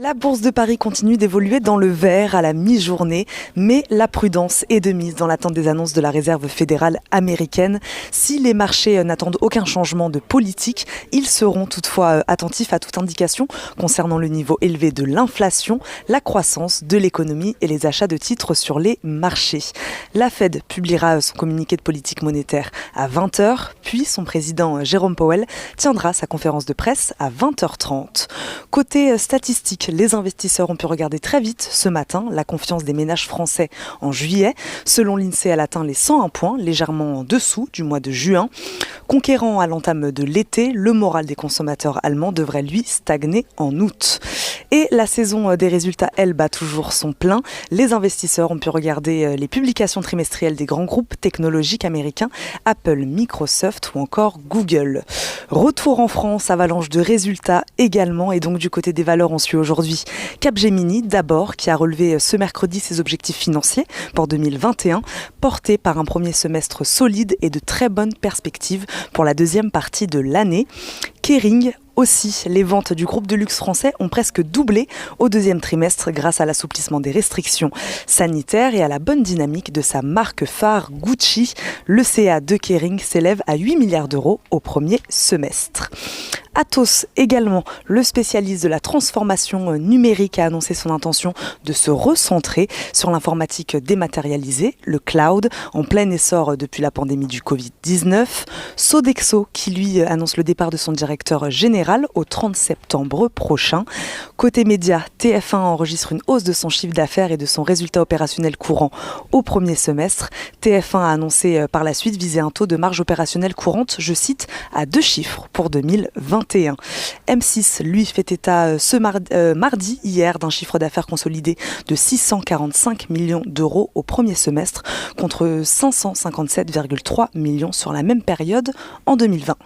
La bourse de Paris continue d'évoluer dans le vert à la mi-journée, mais la prudence est de mise dans l'attente des annonces de la Réserve fédérale américaine. Si les marchés n'attendent aucun changement de politique, ils seront toutefois attentifs à toute indication concernant le niveau élevé de l'inflation, la croissance de l'économie et les achats de titres sur les marchés. La Fed publiera son communiqué de politique monétaire à 20h, puis son président Jérôme Powell tiendra sa conférence de presse à 20h30. Côté statistique, les investisseurs ont pu regarder très vite ce matin la confiance des ménages français en juillet. Selon l'INSEE, elle atteint les 101 points, légèrement en dessous du mois de juin. Conquérant à l'entame de l'été, le moral des consommateurs allemands devrait lui stagner en août. Et la saison des résultats, elle, bat toujours son plein. Les investisseurs ont pu regarder les publications trimestrielles des grands groupes technologiques américains, Apple, Microsoft ou encore Google. Retour en France, avalanche de résultats également, et donc du côté des valeurs, on suit aujourd'hui Capgemini d'abord, qui a relevé ce mercredi ses objectifs financiers pour 2021, portés par un premier semestre solide et de très bonnes perspectives pour la deuxième partie de l'année. Kering aussi, les ventes du groupe de luxe français ont presque doublé au deuxième trimestre grâce à l'assouplissement des restrictions sanitaires et à la bonne dynamique de sa marque phare Gucci. Le CA de Kering s'élève à 8 milliards d'euros au premier semestre. Atos également, le spécialiste de la transformation numérique, a annoncé son intention de se recentrer sur l'informatique dématérialisée, le cloud, en plein essor depuis la pandémie du Covid-19. Sodexo, qui lui annonce le départ de son directeur général au 30 septembre prochain. Côté média, TF1 enregistre une hausse de son chiffre d'affaires et de son résultat opérationnel courant au premier semestre. TF1 a annoncé par la suite viser un taux de marge opérationnelle courante, je cite, à 2 chiffres pour 2021. M6, lui, fait état mardi, hier, d'un chiffre d'affaires consolidé de 645 millions d'euros au premier semestre, contre 557,3 millions sur la même période en 2020.